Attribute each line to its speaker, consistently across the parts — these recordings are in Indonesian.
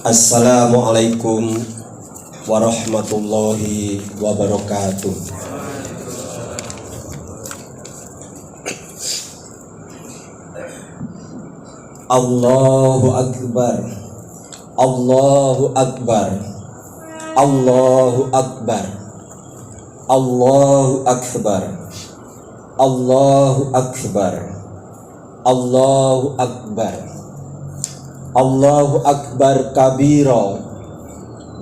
Speaker 1: Assalamualaikum warahmatullahi wabarakatuh. Allahu Akbar, Allahu Akbar, Allahu Akbar, Allahu Akbar, Allahu Akbar, Allahu Akbar, Allahu Akbar kabira,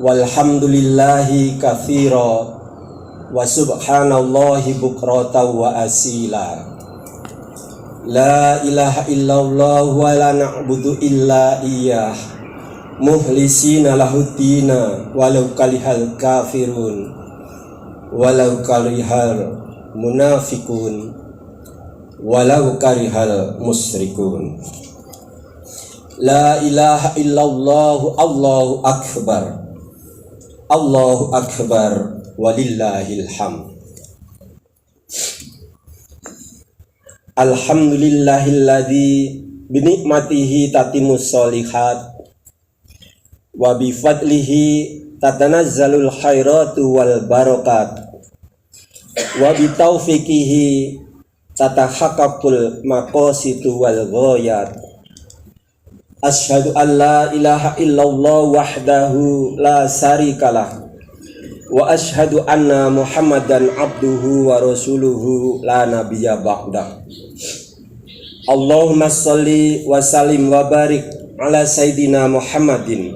Speaker 1: walhamdulillahi katsira, wa subhanallahi bukratan wa asila. La ilaha illallah wa la na'budu illa iyyah, muhlisina lahuddina walau karihal kafirun, walau karihal munafikun, walau karihal musyrikun. La ilaha illallah, Allahu Akbar, Allahu Akbar, walillahil hamd. Alhamdulillahilladzi binikmatihi tatimus sholihat wa bifadlihi tatanazzalul khairatu wal barakat wa bitaufiqihi tatahaqqaqul maqasidu wal ghayat. Asyhadu an la ilaha illallah wahdahu la syarikalah wa asyhadu anna Muhammadan abduhu wa rasuluhu la nabiyya ba'da. Allahumma sholli wa sallim wa barik ala sayyidina Muhammadin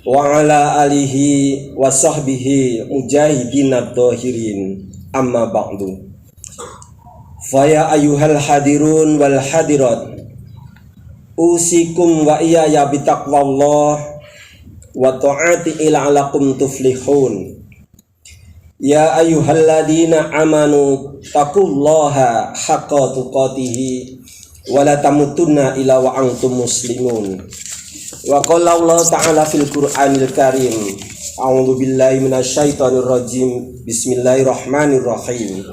Speaker 1: wa ala alihi wa sahbihi mujahidina dhahirin, amma ba'du. Faya ayyuhal hadirun wal hadirat, usikum wa iyaya bitaqwallah wa ta'ati ila'alakum tuflihun. Ya ayyuhalladzina amanu taqullaha haqqa tuqatihi wa la tamutunna illa wa antum muslimun. Wa qala Allah ta'ala fil Qur'anil Karim, a'udzu billahi minasyaitonir rajim, bismillahirrahmanirrahim.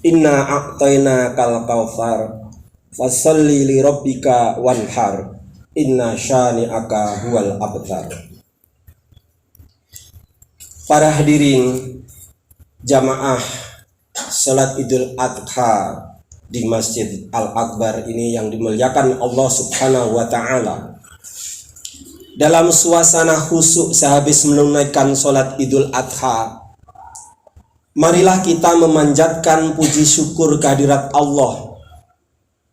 Speaker 1: Inna a'tainakal kautsar fasholli li rabbika wanhar, inna syani'aka huwal abtar. Para hadirin jamaah salat Idul Adha di Masjid Al-Akbar ini yang dimuliakan Allah Subhanahu wa taala. Dalam suasana khusyuk sehabis menunaikan salat Idul Adha, marilah kita memanjatkan puji syukur kehadirat Allah.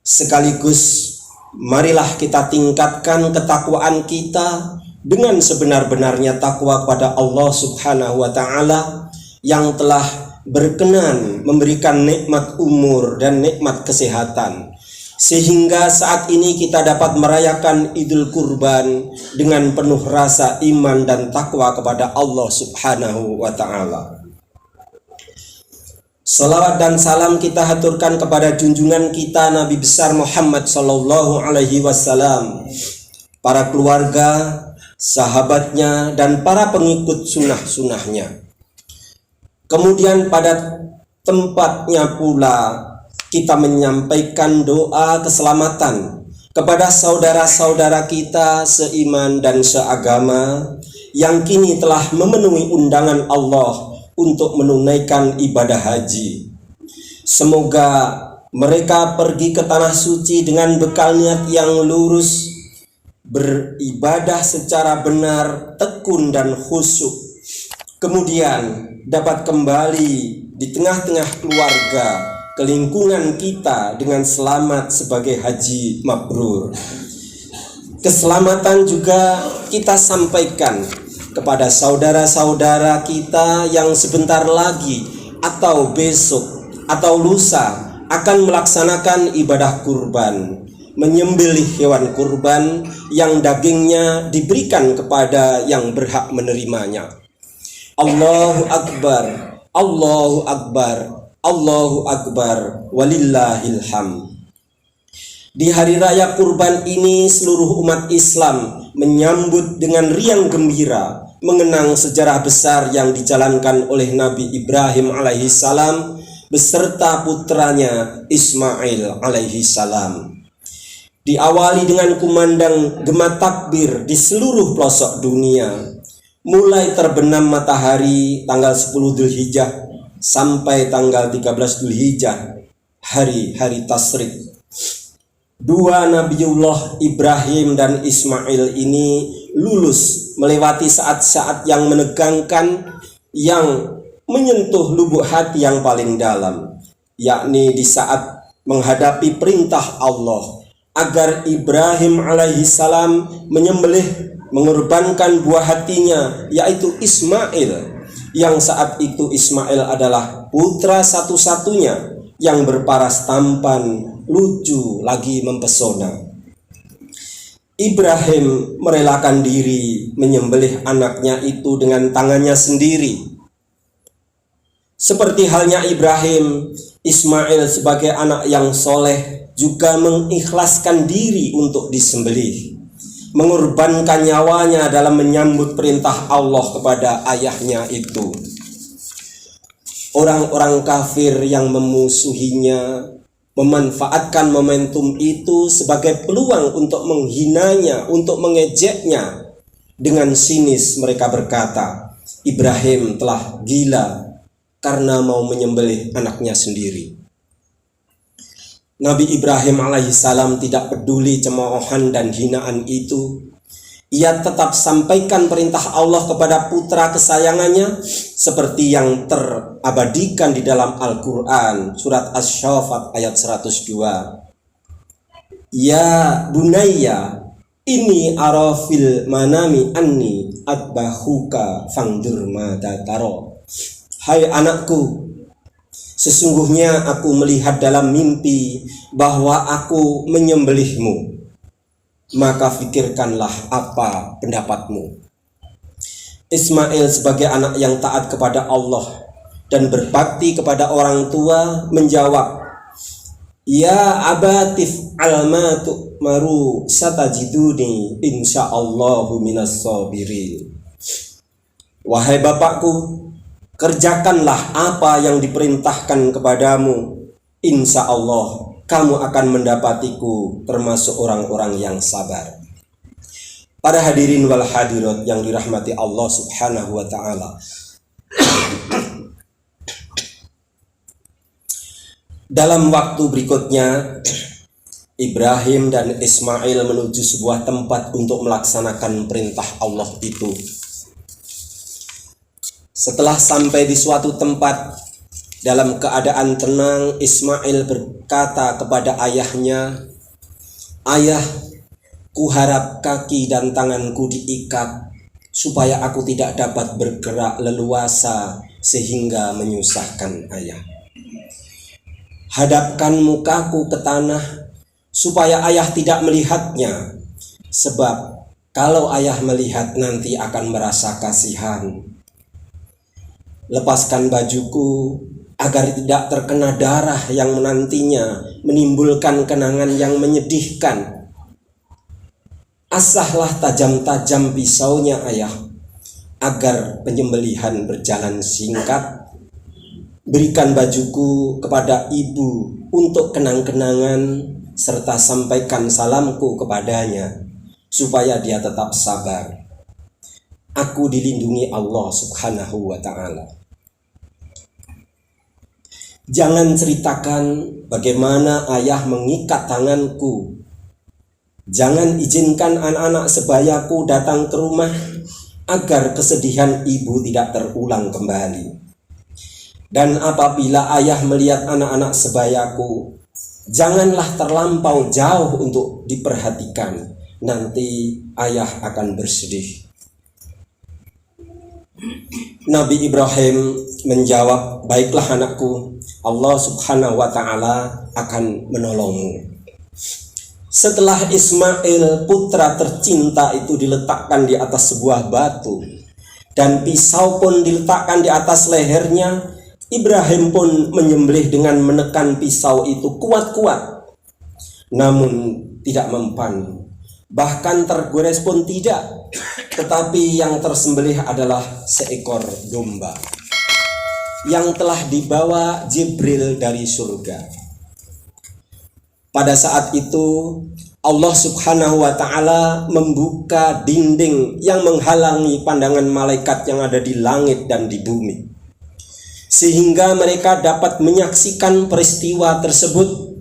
Speaker 1: Sekaligus marilah kita tingkatkan ketakwaan kita dengan sebenar-benarnya takwa kepada Allah Subhanahu wa taala yang telah berkenan memberikan nikmat umur dan nikmat kesehatan, sehingga saat ini kita dapat merayakan Idul Kurban dengan penuh rasa iman dan takwa kepada Allah Subhanahu wa taala. Salawat dan salam kita haturkan kepada junjungan kita Nabi besar Muhammad sallallahu alaihi wasallam, para keluarga, sahabatnya, dan para pengikut sunnah-sunnahnya. Kemudian pada tempatnya pula kita menyampaikan doa keselamatan kepada saudara-saudara kita seiman dan seagama yang kini telah memenuhi undangan Allah untuk menunaikan ibadah haji. Semoga mereka pergi ke tanah suci dengan bekal niat yang lurus, beribadah secara benar, tekun dan khusyuk, kemudian dapat kembali di tengah-tengah keluarga ke lingkungan kita dengan selamat sebagai haji mabrur. Keselamatan juga kita sampaikan kepada saudara-saudara kita yang sebentar lagi atau besok atau lusa akan melaksanakan ibadah kurban, menyembelih hewan kurban yang dagingnya diberikan kepada yang berhak menerimanya. Allahu Akbar, Allahu Akbar, Allahu Akbar, walillahil hamd. Di hari raya kurban ini seluruh umat Islam menyambut dengan riang gembira mengenang sejarah besar yang dijalankan oleh Nabi Ibrahim alaihi salam beserta putranya Ismail alaihi salam. Diawali dengan kumandang gema takbir di seluruh pelosok dunia. Mulai terbenam matahari tanggal 10 Dzulhijjah sampai tanggal 13 Dzulhijjah, hari-hari tasyrik. Dua Nabiullah Ibrahim dan Ismail ini lulus melewati saat-saat yang menegangkan, yang menyentuh lubuk hati yang paling dalam, yakni di saat menghadapi perintah Allah agar Ibrahim alaihissalam menyembelih, mengorbankan buah hatinya, yaitu Ismail, yang saat itu Ismail adalah putra satu-satunya yang berparas tampan, lucu, lagi mempesona. Ibrahim merelakan diri menyembelih anaknya itu dengan tangannya sendiri. Seperti halnya Ibrahim, Ismail sebagai anak yang soleh juga mengikhlaskan diri untuk disembelih, mengorbankan nyawanya dalam menyambut perintah Allah kepada ayahnya itu. Orang-orang kafir yang memusuhinya memanfaatkan momentum itu sebagai peluang untuk menghinanya, untuk mengejeknya. Dengan sinis mereka berkata, Ibrahim telah gila karena mau menyembelih anaknya sendiri. Nabi Ibrahim alaihissalam tidak peduli cemoohan dan hinaan itu. Ia tetap sampaikan perintah Allah kepada putra kesayangannya seperti yang terabadikan di dalam Al-Quran, surat Asy-Syaffat ayat 102. Ya bunayya inni arafil manami anni adbahuka fangdur mada taro. Hai anakku, sesungguhnya aku melihat dalam mimpi bahwa aku menyembelihmu, maka fikirkanlah apa pendapatmu. Ismail sebagai anak yang taat kepada Allah dan berbakti kepada orang tua menjawab, Ya abatif almatu maru satajiduni insyaallahu minas sabirin. Wahai bapakku, kerjakanlah apa yang diperintahkan kepadamu. Insya Allah kamu akan mendapatiku termasuk orang-orang yang sabar. Para hadirin wal hadirat yang dirahmati Allah subhanahu wa ta'ala. Dalam waktu berikutnya, Ibrahim dan Ismail menuju sebuah tempat untuk melaksanakan perintah Allah itu. Setelah sampai di suatu tempat, dalam keadaan tenang, Ismail berkata kepada ayahnya, Ayah, kuharap kaki dan tanganku diikat supaya aku tidak dapat bergerak leluasa sehingga menyusahkan ayah. Hadapkan mukaku ke tanah supaya ayah tidak melihatnya, sebab kalau ayah melihat nanti akan merasa kasihan. Lepaskan bajuku agar tidak terkena darah yang menantinya menimbulkan kenangan yang menyedihkan. Asahlah tajam-tajam pisaunya ayah agar penyembelihan berjalan singkat. Berikan bajuku kepada ibu untuk kenang-kenangan serta sampaikan salamku kepadanya supaya dia tetap sabar. Aku dilindungi Allah subhanahu wa ta'ala. Jangan ceritakan bagaimana ayah mengikat tanganku. Jangan izinkan anak-anak sebayaku datang ke rumah agar kesedihan ibu tidak terulang kembali. Dan apabila ayah melihat anak-anak sebayaku, janganlah terlampau jauh untuk diperhatikan. Nanti ayah akan bersedih. Nabi Ibrahim menjawab, baiklah anakku, Allah subhanahu wa ta'ala akan menolongmu. Setelah Ismail putra tercinta itu diletakkan di atas sebuah batu dan pisau pun diletakkan di atas lehernya, Ibrahim pun menyembelih dengan menekan pisau itu kuat-kuat, namun tidak mempan, bahkan tergores pun tidak. Tetapi yang tersembelih adalah seekor domba yang telah dibawa Jibril dari surga. Pada saat itu Allah Subhanahu wa ta'ala membuka dinding yang menghalangi pandangan malaikat yang ada di langit dan di bumi, sehingga mereka dapat menyaksikan peristiwa tersebut.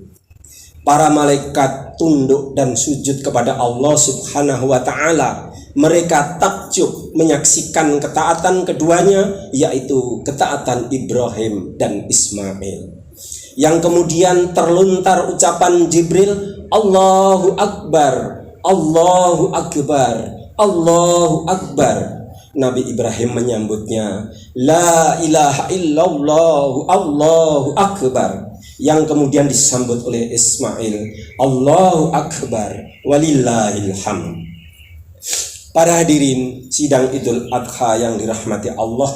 Speaker 1: Para malaikat tunduk dan sujud kepada Allah Subhanahu wa ta'ala. Mereka takjub menyaksikan ketaatan keduanya, yaitu ketaatan Ibrahim dan Ismail, yang kemudian terlontar ucapan Jibril, Allahu Akbar, Allahu Akbar, Allahu Akbar. Nabi Ibrahim menyambutnya, La ilaha illallah, Allahu Akbar, yang kemudian disambut oleh Ismail, Allahu Akbar, walillahil hamd. Para hadirin sidang Idul Adha yang dirahmati Allah,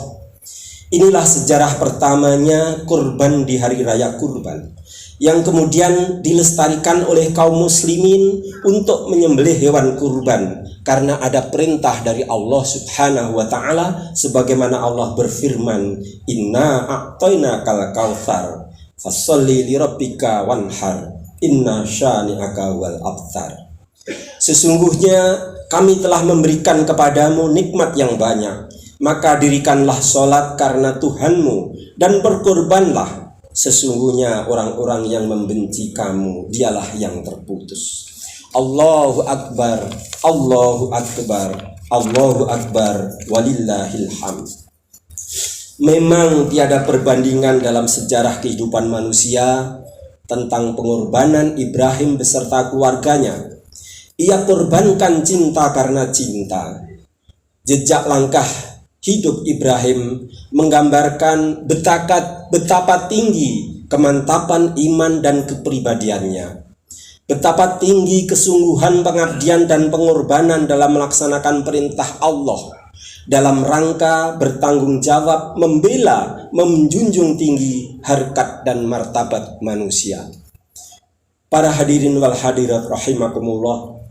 Speaker 1: inilah sejarah pertamanya kurban di hari raya kurban, yang kemudian dilestarikan oleh kaum muslimin untuk menyembelih hewan kurban karena ada perintah dari Allah Subhanahu wa ta'ala, sebagaimana Allah berfirman, Inna a'tainakal kautsar fasholli lirabbika wanhar inna syani'aka wal abtar. Sesungguhnya kami telah memberikan kepadamu nikmat yang banyak, maka dirikanlah sholat karena Tuhanmu dan berkorbanlah. Sesungguhnya orang-orang yang membenci kamu dialah yang terputus. Allahu Akbar, Allahu Akbar, Allahu Akbar, walillahil hamd. Memang tiada perbandingan dalam sejarah kehidupan manusia tentang pengorbanan Ibrahim beserta keluarganya. Ia korbankan cinta karena cinta. Jejak langkah hidup Ibrahim menggambarkan betapa tinggi kemantapan iman dan kepribadiannya, betapa tinggi kesungguhan pengabdian dan pengorbanan dalam melaksanakan perintah Allah, dalam rangka bertanggung jawab membela, menjunjung tinggi harkat dan martabat manusia. Para hadirin wal hadirat rahimakumullah,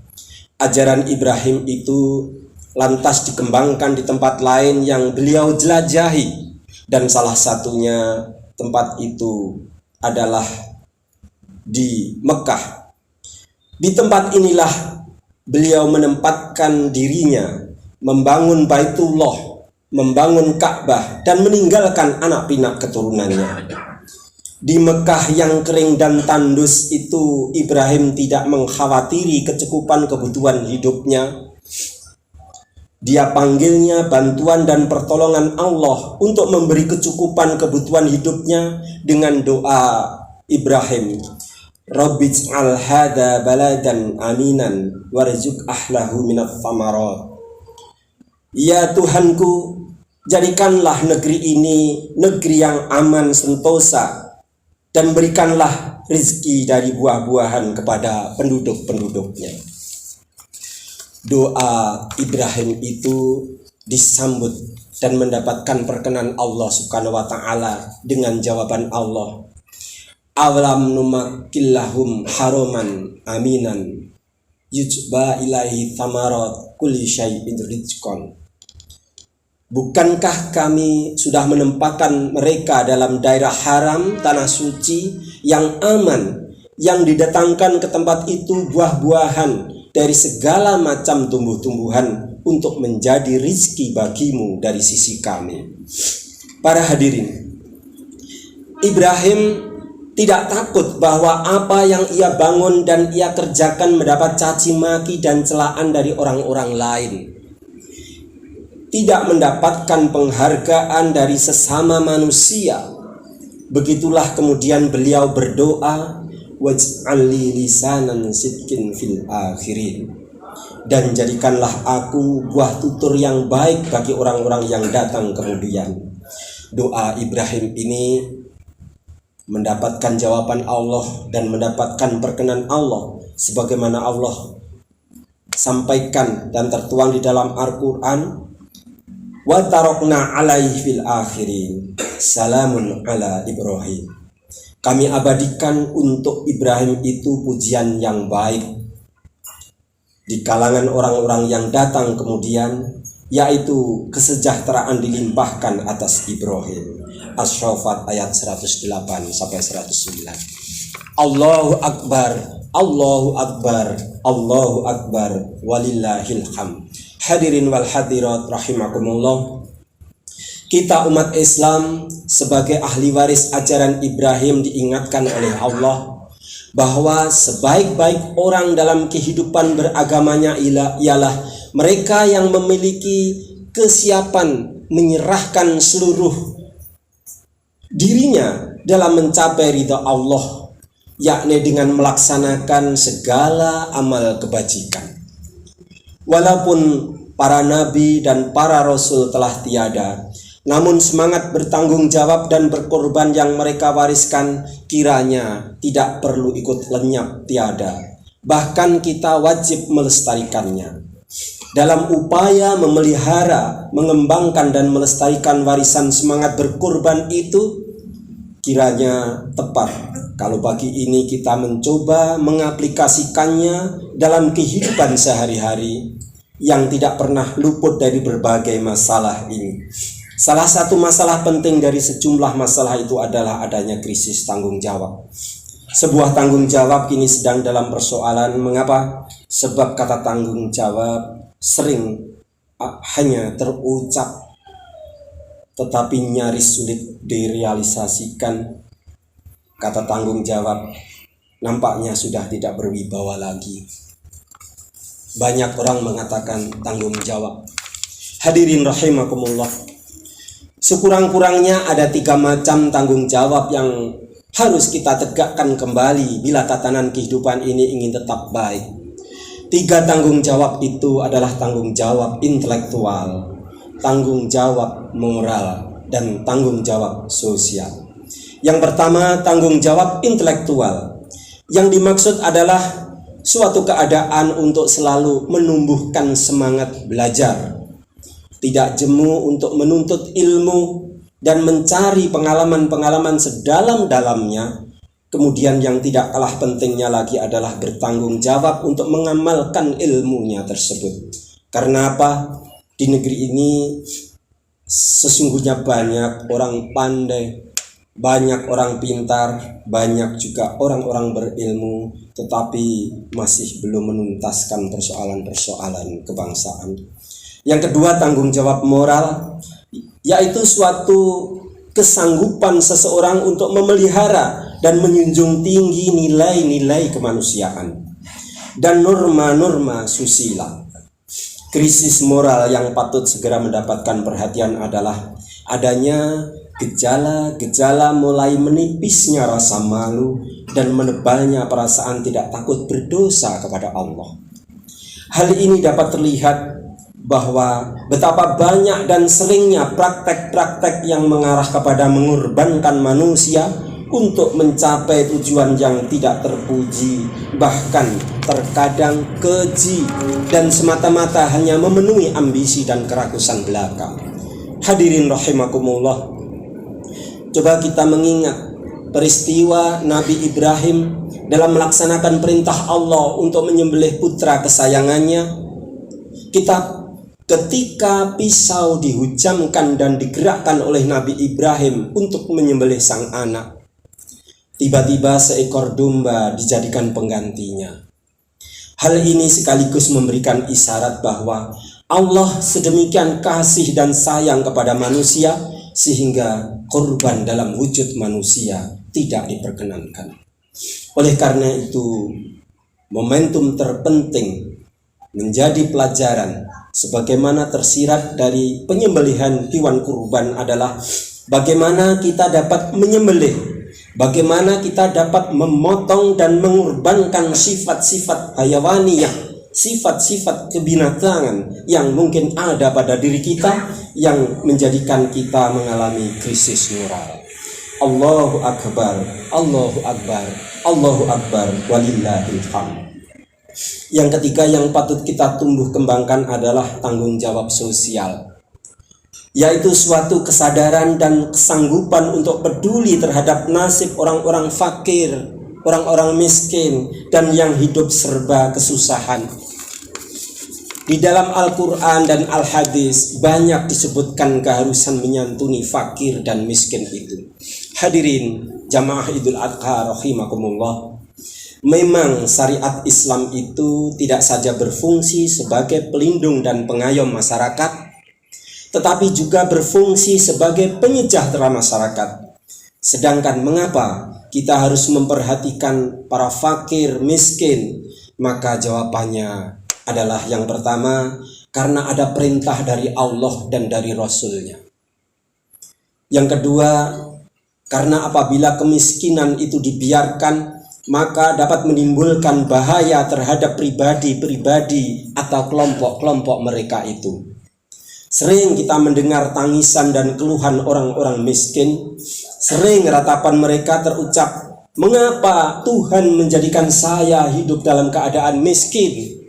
Speaker 1: ajaran Ibrahim itu lantas dikembangkan di tempat lain yang beliau jelajahi, dan salah satunya tempat itu adalah di Mekah. Di tempat inilah beliau menempatkan dirinya, membangun Baitullah, membangun Ka'bah, dan meninggalkan anak pinak keturunannya. Di Mekah yang kering dan tandus itu, Ibrahim tidak mengkhawatiri kecukupan kebutuhan hidupnya. Dia panggilnya bantuan dan pertolongan Allah untuk memberi kecukupan kebutuhan hidupnya dengan doa Ibrahim, Rabbij'al hadza baladan aminan warzuq ahlahu minats tsamarat. Ya Tuhanku, jadikanlah negeri ini negeri yang aman sentosa, dan berikanlah rezeki dari buah-buahan kepada penduduk-penduduknya. Doa Ibrahim itu disambut dan mendapatkan perkenan Allah Subhanahu wa ta'ala dengan jawaban Allah, Awalam numakkillahum haroman aminan yujba ilaihi thamarat kulli syai'in rizqan. Bukankah kami sudah menempatkan mereka dalam daerah haram, tanah suci yang aman, yang didatangkan ke tempat itu buah-buahan dari segala macam tumbuh-tumbuhan untuk menjadi rizki bagimu dari sisi kami. Para hadirin, Ibrahim tidak takut bahwa apa yang ia bangun dan ia kerjakan mendapat caci maki dan celaan dari orang-orang lain, tidak mendapatkan penghargaan dari sesama manusia. Begitulah kemudian beliau berdoa, waj'alli lisanan sidqin fil akhirin, dan jadikanlah aku buah tutur yang baik bagi orang-orang yang datang kemudian. Doa Ibrahim ini mendapatkan jawaban Allah dan mendapatkan perkenan Allah, sebagaimana Allah sampaikan dan tertuang di dalam Al-Quran, wa tarokna alaihi fil akhirin salamun ala Ibrahim. Kami abadikan untuk Ibrahim itu pujian yang baik di kalangan orang-orang yang datang kemudian, yaitu kesejahteraan dilimpahkan atas Ibrahim. As-Syaffat ayat 108 sampai 109. Allahu Akbar, Allahu Akbar, Allahu Akbar, walillahil hamd. Hadirin wal hadirat rahimakumullah. Kita umat Islam sebagai ahli waris ajaran Ibrahim diingatkan oleh Allah bahwa sebaik-baik orang dalam kehidupan beragamanya ialah mereka yang memiliki kesiapan menyerahkan seluruh dirinya dalam mencapai ridha Allah, yakni dengan melaksanakan segala amal kebajikan. Walaupun para nabi dan para rasul telah tiada, namun semangat bertanggung jawab dan berkorban yang mereka wariskan kiranya tidak perlu ikut lenyap tiada. Bahkan kita wajib melestarikannya. Dalam upaya memelihara, mengembangkan dan melestarikan warisan semangat berkorban itu, kiranya tepat kalau pagi ini kita mencoba mengaplikasikannya dalam kehidupan sehari-hari yang tidak pernah luput dari berbagai masalah ini. Salah satu masalah penting dari sejumlah masalah itu adalah adanya krisis tanggung jawab. Sebuah tanggung jawab kini sedang dalam persoalan. Mengapa? Sebab kata tanggung jawab sering hanya terucap tetapi nyaris sulit direalisasikan. Kata tanggung jawab nampaknya sudah tidak berwibawa lagi. Banyak orang mengatakan tanggung jawab. Hadirin rahimakumullah, sekurang-kurangnya ada 3 macam tanggung jawab yang harus kita tegakkan kembali bila tatanan kehidupan ini ingin tetap baik. 3 tanggung jawab itu adalah tanggung jawab intelektual, tanggung jawab moral, dan tanggung jawab sosial. Yang pertama, tanggung jawab intelektual. Yang dimaksud adalah suatu keadaan untuk selalu menumbuhkan semangat belajar, tidak jemu untuk menuntut ilmu dan mencari pengalaman-pengalaman sedalam-dalamnya. Kemudian yang tidak kalah pentingnya lagi adalah bertanggung jawab untuk mengamalkan ilmunya tersebut. Karena apa? Di negeri ini sesungguhnya banyak orang pandai, banyak orang pintar, banyak juga orang-orang berilmu, tetapi masih belum menuntaskan persoalan-persoalan kebangsaan. Yang kedua, tanggung jawab moral, yaitu suatu kesanggupan seseorang untuk memelihara dan menjunjung tinggi nilai-nilai kemanusiaan dan norma-norma susila. Krisis moral yang patut segera mendapatkan perhatian adalah adanya gejala-gejala mulai menipisnya rasa malu dan menebalnya perasaan tidak takut berdosa kepada Allah. Hal ini dapat terlihat bahwa betapa banyak dan seringnya praktek-praktek yang mengarah kepada mengorbankan manusia untuk mencapai tujuan yang tidak terpuji, bahkan terkadang keji dan semata-mata hanya memenuhi ambisi dan kerakusan belaka. Hadirin rahimakumullah, coba kita mengingat peristiwa Nabi Ibrahim dalam melaksanakan perintah Allah untuk menyembelih putra kesayangannya. Ketika pisau dihujamkan dan digerakkan oleh Nabi Ibrahim untuk menyembelih sang anak, tiba-tiba seekor domba dijadikan penggantinya. Hal ini sekaligus memberikan isyarat bahwa Allah sedemikian kasih dan sayang kepada manusia sehingga korban dalam wujud manusia tidak diperkenankan. Oleh karena itu, momentum terpenting menjadi pelajaran sebagaimana tersirat dari penyembelihan hewan kurban adalah bagaimana kita dapat menyembelih, bagaimana kita dapat memotong dan mengorbankan sifat-sifat hayawaniyah, sifat-sifat kebinatangan yang mungkin ada pada diri kita yang menjadikan kita mengalami krisis moral. Allahu Akbar, Allahu Akbar, Allahu Akbar, walillahil hamd. Yang ketiga yang patut kita tumbuh kembangkan adalah tanggung jawab sosial, yaitu suatu kesadaran dan kesanggupan untuk peduli terhadap nasib orang-orang fakir, orang-orang miskin, dan yang hidup serba kesusahan. Di dalam Al-Quran dan Al-Hadis banyak disebutkan keharusan menyantuni fakir dan miskin itu. Hadirin jamaah Idul Adha rahimakumullah, Memang syariat Islam itu tidak saja berfungsi sebagai pelindung dan pengayom masyarakat, tetapi juga berfungsi sebagai penyejahtera masyarakat. Sedangkan mengapa kita harus memperhatikan para fakir, miskin? Maka jawabannya adalah yang pertama, karena ada perintah dari Allah dan dari Rasul-Nya. Yang kedua, karena apabila kemiskinan itu dibiarkan, maka dapat menimbulkan bahaya terhadap pribadi-pribadi atau kelompok-kelompok mereka itu. Sering kita mendengar tangisan dan keluhan orang-orang miskin. Sering ratapan mereka terucap, mengapa Tuhan menjadikan saya hidup dalam keadaan miskin?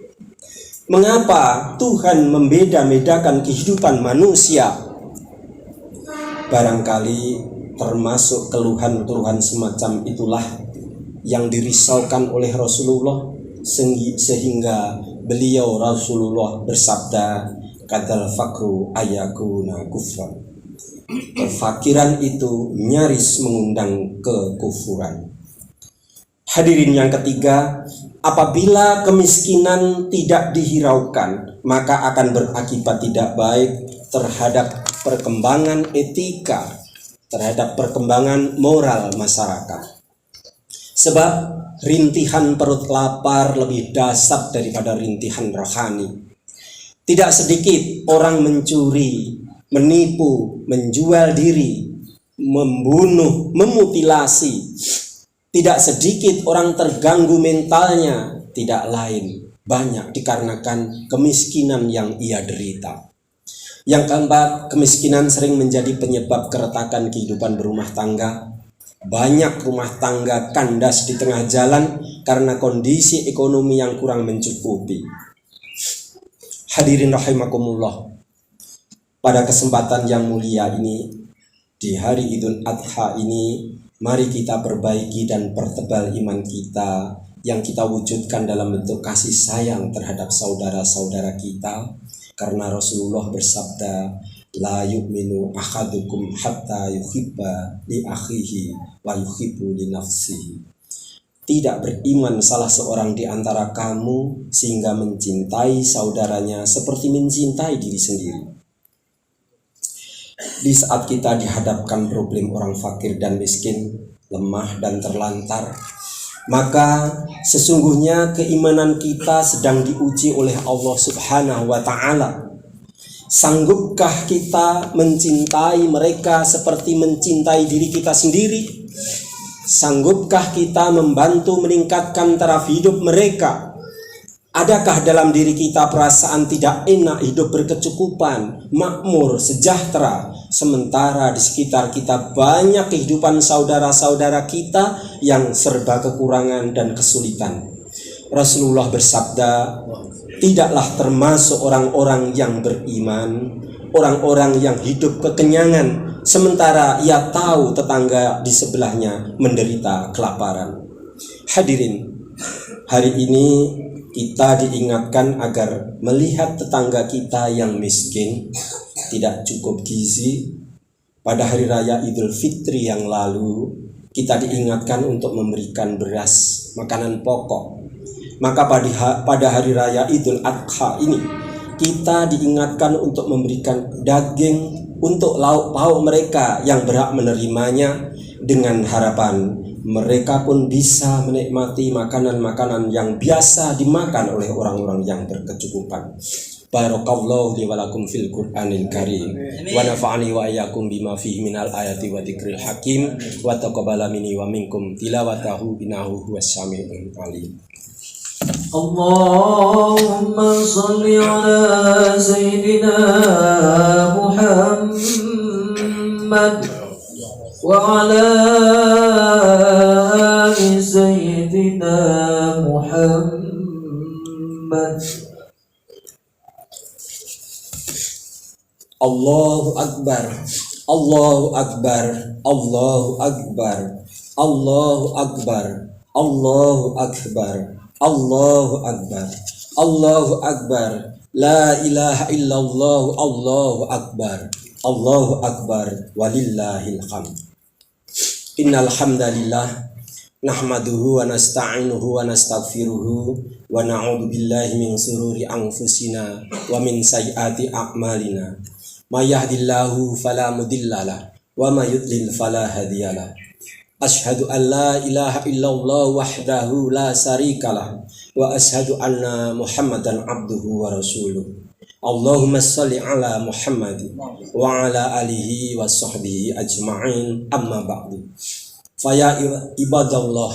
Speaker 1: Mengapa Tuhan membeda-bedakan kehidupan manusia? Barangkali termasuk keluhan-keluhan semacam itulah yang dirisaukan oleh Rasulullah, sehingga beliau Rasulullah bersabda, kadal fakru ayakuna kufran. Kefakiran itu nyaris mengundang kekufuran. Hadirin yang ketiga, apabila kemiskinan tidak dihiraukan, maka akan berakibat tidak baik terhadap perkembangan etika, terhadap perkembangan moral masyarakat. Sebab rintihan perut lapar lebih dahsyat daripada rintihan rohani. Tidak sedikit orang mencuri, menipu, menjual diri, membunuh, memutilasi. Tidak sedikit orang terganggu mentalnya, tidak lain banyak dikarenakan kemiskinan yang ia derita. Yang keempat, kemiskinan sering menjadi penyebab keretakan kehidupan berumah tangga. Banyak rumah tangga kandas di tengah jalan karena kondisi ekonomi yang kurang mencukupi. Hadirin rahimakumullah, pada kesempatan yang mulia ini, di hari Idul Adha ini, mari kita perbaiki dan pertebal iman kita yang kita wujudkan dalam bentuk kasih sayang terhadap saudara-saudara kita. Karena Rasulullah bersabda, la yu'minu ahadukum hatta yuhibba li akhihi wa yuhibbu li nafsihi. Tidak beriman salah seorang di antara kamu sehingga mencintai saudaranya seperti mencintai diri sendiri. Di saat kita dihadapkan problem orang fakir dan miskin, lemah dan terlantar, maka sesungguhnya keimanan kita sedang diuji oleh Allah Subhanahu wa ta'ala. Sanggupkah kita mencintai mereka seperti mencintai diri kita sendiri? Sanggupkah kita membantu meningkatkan taraf hidup mereka? Adakah dalam diri kita perasaan tidak enak hidup berkecukupan, makmur, sejahtera, sementara di sekitar kita banyak kehidupan saudara-saudara kita yang serba kekurangan dan kesulitan? Rasulullah bersabda, tidaklah termasuk orang-orang yang beriman, orang-orang yang hidup kekenyangan, sementara ia tahu tetangga di sebelahnya menderita kelaparan. Hadirin, hari ini kita diingatkan agar melihat tetangga kita yang miskin, tidak cukup gizi. Pada hari raya Idul Fitri yang lalu, kita diingatkan untuk memberikan beras, makanan pokok. Maka pada hari raya Idul Adha ini, kita diingatkan untuk memberikan daging untuk lauk pauk mereka yang berhak menerimanya, dengan harapan mereka pun bisa menikmati makanan-makanan yang biasa dimakan oleh orang-orang yang berkecukupan. Barakallahu li wa lakum fil Qur'anil Karim wa nafa'ani wa iyyakum bima fihi minal ayati wa dzikril hakim wa taqabbala minni wa minkum tilawatahu innahu huwas samiul alim.
Speaker 2: Allahumma shalli ala sayyidina Muhammad wa ala ali sayyidina Muhammad.
Speaker 1: Allahu Akbar, Allahu Akbar, Allahu Akbar, Allahu Akbar, Allahu Akbar, Allahu Akbar, Allahu Akbar, la ilaha illallah, Allahu Akbar, Allahu Akbar, walillahil hamd. Innal hamdalillah Nahmaduhu wa nasta'inuhu wa nastaghfiruhu wa na'udzu billahi min sururi anfusina wa min sayyiati a'malina. May yahdihillahu fala mudhillalah wa may yudlil fala hadiyalah. Asyhadu an la ilaha illallah wahdahu la syarikalah wa asyhadu anna Muhammadan abduhu wa rasuluh. Allahumma shalli ala Muhammad wa ala alihi wa sahbihi ajma'in, amma ba'du. Faya ibadallah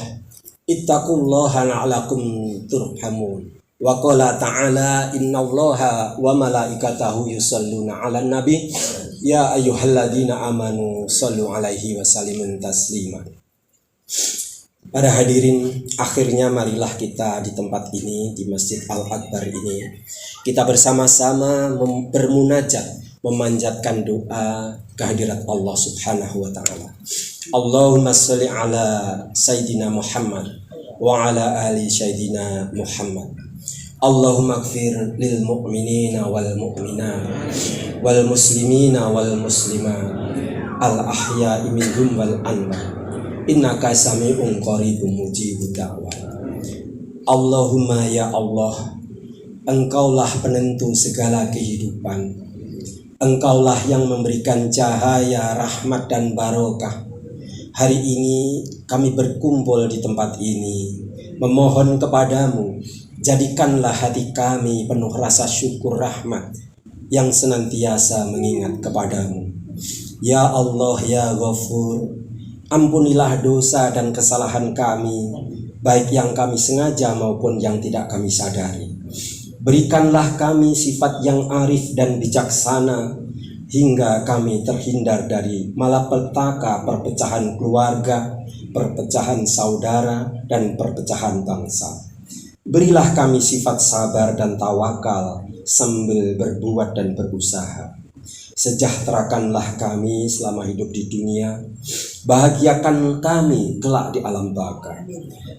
Speaker 1: ittaqullaha la'alakum turhamun. Wa qala ta'ala innallaha wa malaikatahu yusholluna 'alan nabi ya ayyuhalladzina amanu shallu 'alaihi wa sallimu taslima. Para hadirin, akhirnya marilah kita di tempat ini, di Masjid Al-Akbar ini, kita bersama-sama bermunajat, memanjatkan doa kehadirat Allah Subhanahu wa taala. Allahumma sholli ala Sayyidina Muhammad wa ala ali Sayyidina Muhammad. Allahumma ighfir lil mu'minina wal mu'minat wal muslimina wal muslimat al ahya'i minhum wal amwat innaka sami'un qaribun mujibud da'wat. Allahumma ya Allah, Engkaulah penentu segala kehidupan. Engkaulah yang memberikan cahaya, rahmat dan barokah. Hari ini kami berkumpul di tempat ini, memohon kepadamu, jadikanlah hati kami penuh rasa syukur rahmat yang senantiasa mengingat kepadamu. Ya Allah ya Ghafur, ampunilah dosa dan kesalahan kami, baik yang kami sengaja maupun yang tidak kami sadari. Berikanlah kami sifat yang arif dan bijaksana, hingga kami terhindar dari malapetaka perpecahan keluarga, perpecahan saudara, dan perpecahan bangsa. Berilah kami sifat sabar dan tawakal sambil berbuat dan berusaha. Sejahterakanlah kami selama hidup di dunia, bahagiakan kami kelak di alam baka.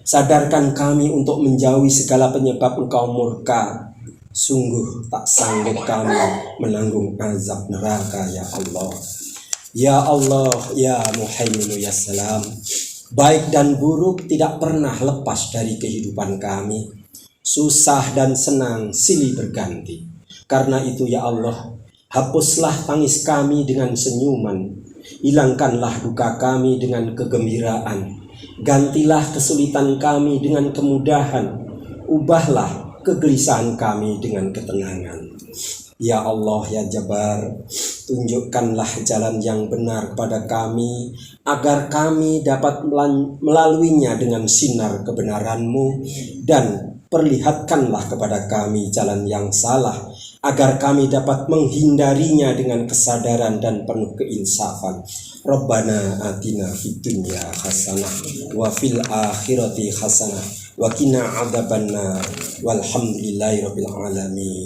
Speaker 1: Sadarkan kami untuk menjauhi segala penyebab Engkau murka. Sungguh tak sanggup kami menanggung azab neraka ya Allah. Ya Allah ya Muhaiminu ya Salam, baik dan buruk tidak pernah lepas dari kehidupan kami. Susah dan senang silih berganti. Karena itu ya Allah, hapuslah tangis kami dengan senyuman, hilangkanlah duka kami dengan kegembiraan, gantilah kesulitan kami dengan kemudahan, ubahlah kegelisahan kami dengan ketenangan. Ya Allah ya Jabbar, tunjukkanlah jalan yang benar kepada kami, agar kami dapat melaluinya dengan sinar kebenaran-Mu, dan perlihatkanlah kepada kami jalan yang salah, agar kami dapat menghindarinya dengan kesadaran dan penuh keinsafan. Rabbana atina fid dunya hasanah wa fil akhirati hasanah wa qina adzabannar walhamdulillahi rabbil alamin.